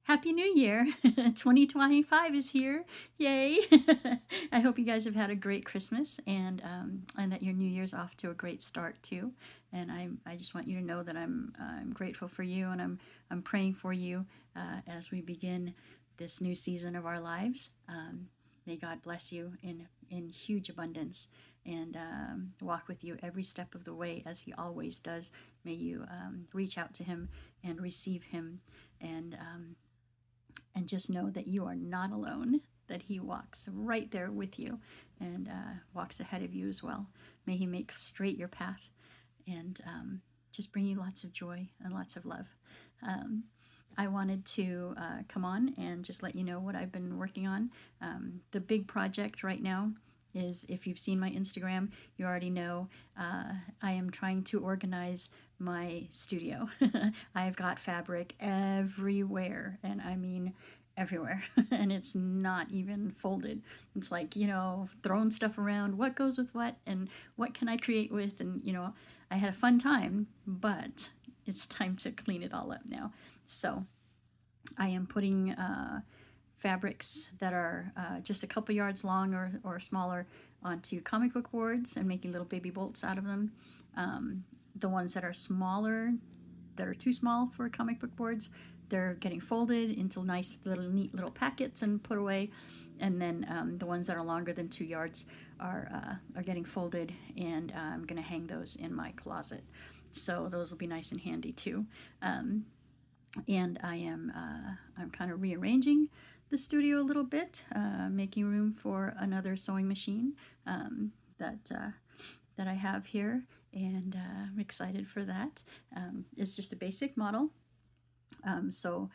Happy New Year! 2025 is here. Yay! I hope you guys have had a great Christmas and that your New Year's off to a great start too. And I just want you to know that I'm grateful for you and I'm praying for you as we begin this new season of our lives. May God bless you in huge abundance and walk with you every step of the way as He always does. May you reach out to Him and receive Him and just know that you are not alone, that He walks right there with you and walks ahead of you as well. May He make straight your path and just bring you lots of joy and lots of love. I wanted to come on and just let you know what I've been working on. The big project right now is, if you've seen my Instagram, you already know I am trying to organize my studio. I've got fabric everywhere, and I mean everywhere, and it's not even folded. It's like, throwing stuff around, what goes with what, and what can I create with, and I had a fun time, but it's time to clean it all up now. So I am putting fabrics that are just a couple yards long or smaller onto comic book boards and making little baby bolts out of them. The ones that are smaller, that are too small for comic book boards, they're getting folded into nice little neat little packets and put away. And then the ones that are longer than 2 yards are getting folded, and I'm going to hang those in my closet. So those will be nice and handy too. And I'm kind of rearranging the studio a little bit, making room for another sewing machine that I have here, and I'm excited for that. It's just a basic model, so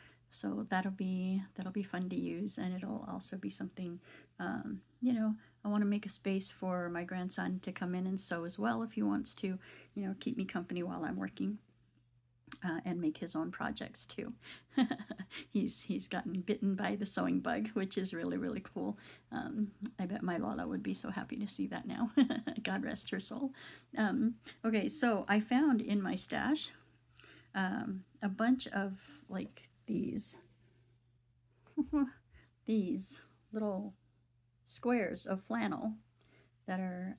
that'll be fun to use, and it'll also be something, I want to make a space for my grandson to come in and sew as well if he wants to, keep me company while I'm working. And make his own projects too. He's gotten bitten by the sewing bug, which is really, really cool. I bet my Lola would be so happy to see that now. God rest her soul. Okay, so I found in my stash a bunch of like these these little squares of flannel that are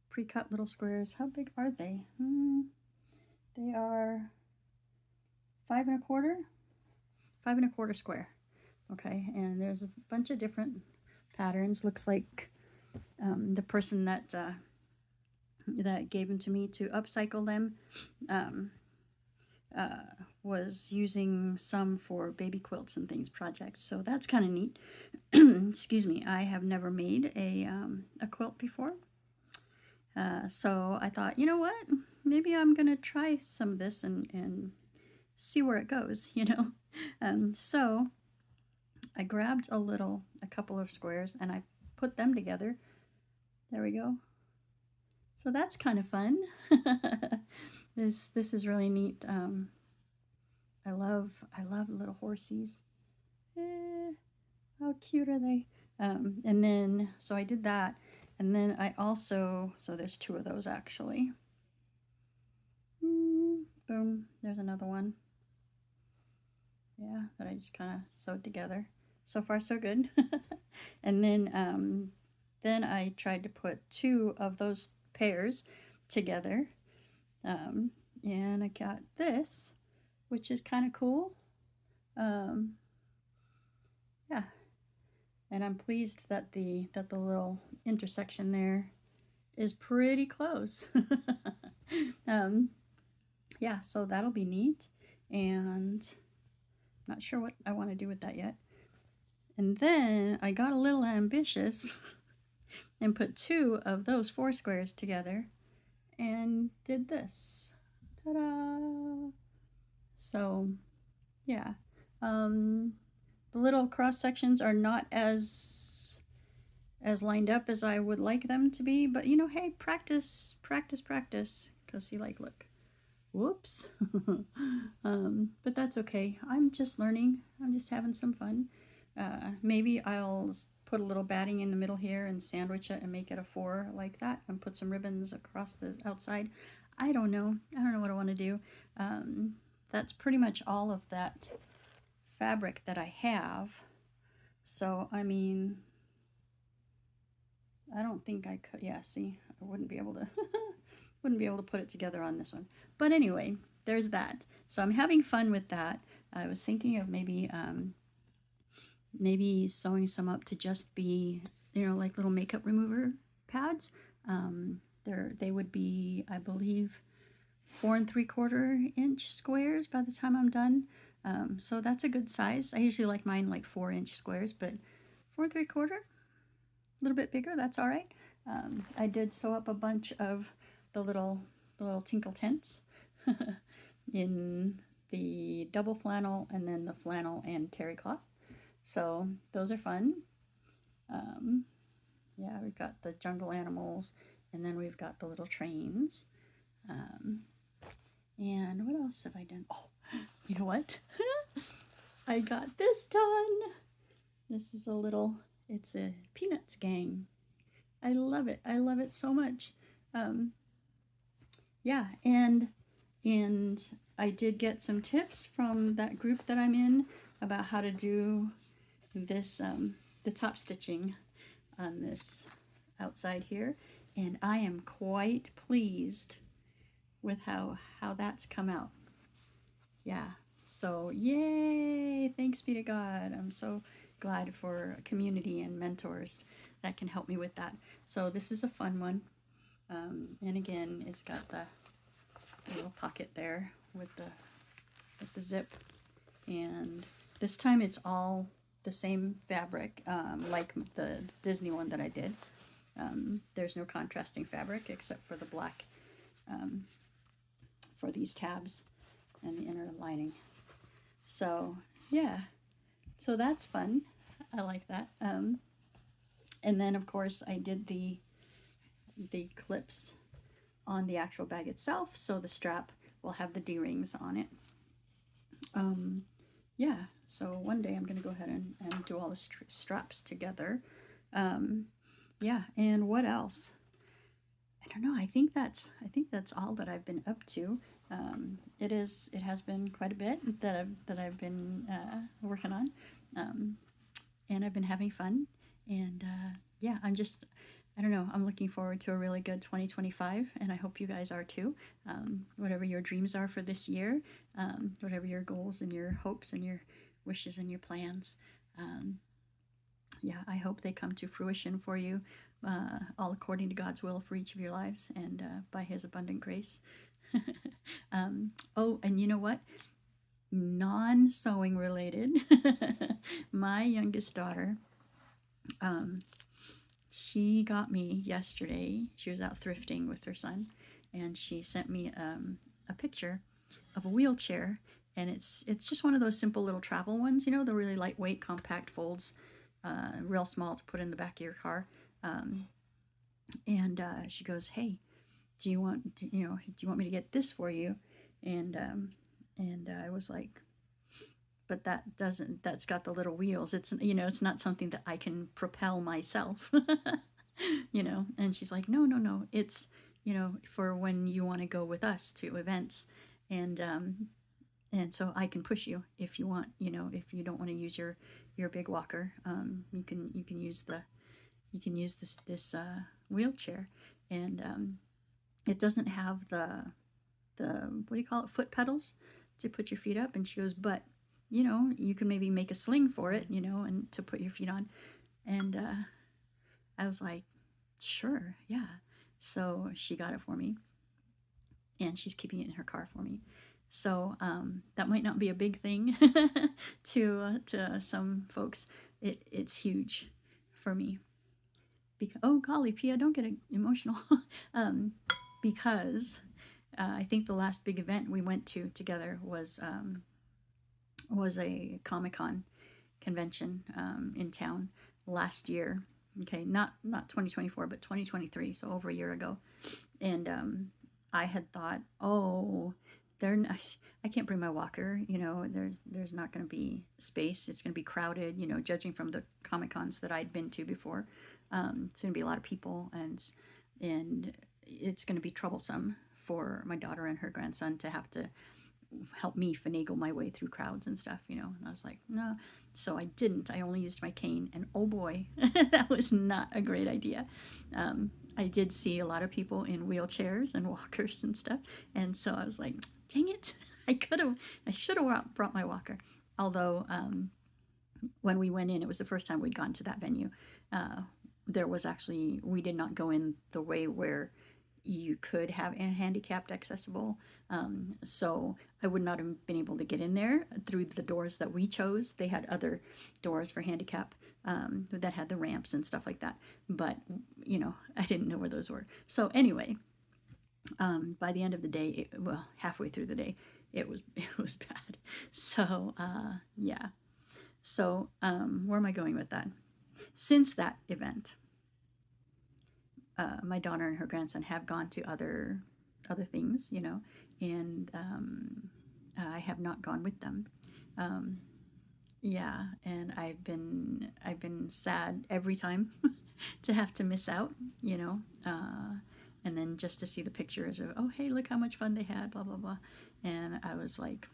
pre-cut little squares. How big are they? They are 5 1/4 square. Okay, and there's a bunch of different patterns. Looks like the person that gave them to me to upcycle them was using some for baby quilts and things projects. So that's kind of neat. Excuse me. I have never made a quilt before. So I thought, you know what? Maybe I'm going to try some of this and see where it goes, So I grabbed a couple of squares, and I put them together. There we go. So that's kind of fun. This is really neat. I love little horsies. How cute are they? And then, so I did that. And then I also, so there's 2 of those actually. Boom, there's another one. Yeah, that I just kind of sewed together. So far, so good. And then I tried to put 2 of those pairs together. And I got this, which is kind of cool. Yeah. And I'm pleased that the little intersection there is pretty close. Yeah, so that'll be neat, and I'm not sure what I want to do with that yet. And then I got a little ambitious and put 2 of those 4 squares together and did this. Ta-da! So, yeah. The little cross sections are not as lined up as I would like them to be, but hey, practice, because see, like, look, whoops. But that's okay. I'm just learning. I'm just having some fun. Maybe I'll put a little batting in the middle here and sandwich it and make it a 4 like that, and put some ribbons across the outside. I don't know what I want to do. that's pretty much all of that fabric that I have. So, I mean, I don't think I could, yeah, see, I wouldn't be able to, wouldn't be able to put it together on this one. But anyway, there's that. So I'm having fun with that. I was thinking of maybe sewing some up to just be, like little makeup remover pads. They would be, I believe, 4 3/4 inch squares by the time I'm done. So that's a good size. I usually like mine like 4 inch squares, but 4 3/4, a little bit bigger, that's all right. I did sew up a bunch of the little tinkle tents in the double flannel and then the flannel and terry cloth. So those are fun. Yeah, we've got the jungle animals, and then we've got the little trains. And what else have I done? Oh, you know what? I got this done. This is it's a Peanuts gang. I love it. I love it so much. Yeah, and I did get some tips from that group that I'm in about how to do this, the top stitching on this outside here, and I am quite pleased with how that's come out. Yeah, so yay, thanks be to God. I'm so glad for a community and mentors that can help me with that. So this is a fun one. And again, it's got the little pocket there with the zip, and this time it's all the same fabric, like the Disney one that I did. There's no contrasting fabric except for the black for these tabs and the inner lining. So yeah, so that's fun. I like that. And then of course I did the clips on the actual bag itself, so the strap will have the D-rings on it. Yeah, so one day I'm going to go ahead and do all the straps together. Yeah, and what else? I don't know. I think that's all that I've been up to. It has been quite a bit that I've been working on, and I've been having fun. And yeah, I don't know. I'm looking forward to a really good 2025, and I hope you guys are too. Whatever your dreams are for this year, whatever your goals and your hopes and your wishes and your plans, yeah, I hope they come to fruition for you, all according to God's will for each of your lives and by His abundant grace. Oh, and you know what? Non-sewing related, my youngest daughter, she got me yesterday. She was out thrifting with her son, and she sent me a picture of a wheelchair, and it's just one of those simple little travel ones, the really lightweight, compact folds, real small to put in the back of your car. And she goes, "Hey, do you want me to get this for you?" And I was like, "But that's got the little wheels. It's not something that I can propel myself." And she's like, "No, it's for when you want to go with us to events, and so I can push you if you want, if you don't want to use your big walker, you can use this wheelchair, and it doesn't have the what do you call it, foot pedals to put your feet up." And she goes, "But you can maybe make a sling for it, and to put your feet on." And I was like, "Sure, yeah." So she got it for me, and she's keeping it in her car for me. So that might not be a big thing to some folks. It's huge for me. Oh golly, Pia, don't get emotional. Because I think the last big event we went to together was a Comic-Con convention in town last year. Okay, not 2024, but 2023, so over a year ago. And I had thought, oh, I can't bring my walker. There's not going to be space. It's going to be crowded. Judging from the Comic-Cons that I'd been to before, it's going to be a lot of people, and it's going to be troublesome for my daughter and her grandson to have to help me finagle my way through crowds and stuff, you know. And I was like, no. So I didn't. I only used my cane, and oh boy, that was not a great idea. I did see a lot of people in wheelchairs and walkers and stuff, and so I was like, dang it, I should have brought my walker. Although when we went in, it was the first time we'd gone to that venue. There was actually, we did not go in the way where you could have a handicapped accessible. So I would not have been able to get in there through the doors that we chose. They had other doors for handicap that had the ramps and stuff like that. But, you know, I didn't know where those were. So anyway, by the end of the day, well, halfway through the day, it was bad. So yeah. So where am I going with that? Since that event, my daughter and her grandson have gone to other things, you know, and I have not gone with them. Yeah, and I've been sad every time to have to miss out, you know, and then just to see the pictures of, oh hey, look how much fun they had, blah blah blah, and I was like,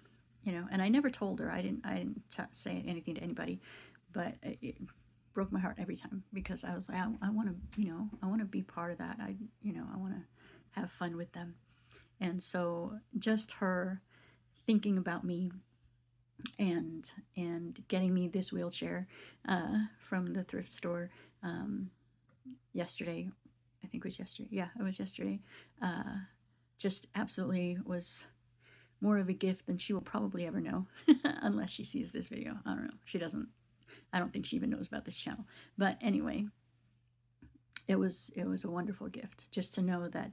you know, and I never told her. I didn't say anything to anybody, but it broke my heart every time, because I was like, I want to, you know, I want to be part of that. I want to have fun with them. And so just her thinking about me and getting me this wheelchair from the thrift store yesterday, I think it was yesterday. Yeah, it was yesterday. Just absolutely was more of a gift than she will probably ever know unless she sees this video. I don't know. She doesn't. I don't think she even knows about this channel. But anyway, it was a wonderful gift just to know that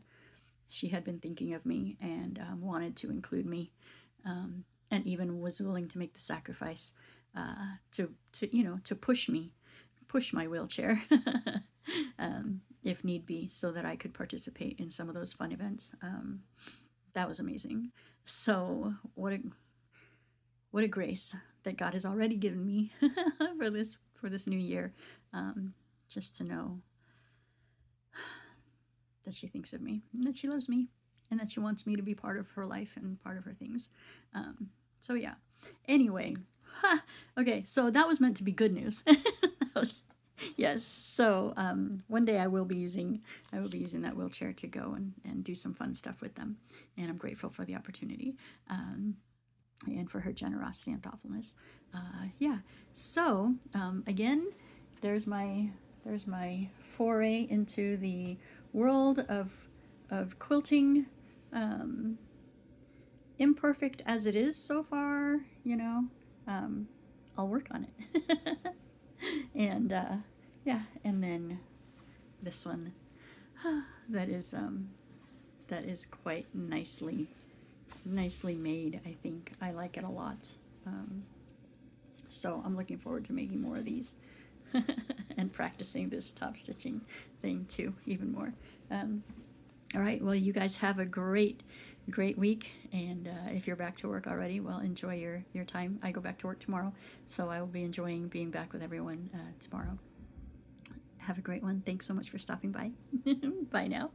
she had been thinking of me and wanted to include me, and even was willing to make the sacrifice to you know, to push my wheelchair if need be, so that I could participate in some of those fun events. That was amazing. So what a grace that God has already given me for this new year, just to know that she thinks of me, and that she loves me, and that she wants me to be part of her life and part of her things. So yeah. Anyway, okay, so that was meant to be good news. Yes. So one day I will be using that wheelchair to go and do some fun stuff with them, and I'm grateful for the opportunity. And for her generosity and thoughtfulness. Yeah. So again, there's my foray into the world of quilting, imperfect as it is so far. You know, I'll work on it. And yeah, and then this one that is quite nicely made. I think I like it a lot. So I'm looking forward to making more of these and practicing this top stitching thing too, even more. All right, well, you guys have a great week, and if you're back to work already, well, enjoy your time. I go back to work tomorrow, so I will be enjoying being back with everyone tomorrow. Have a great one. Thanks so much for stopping by. Bye now.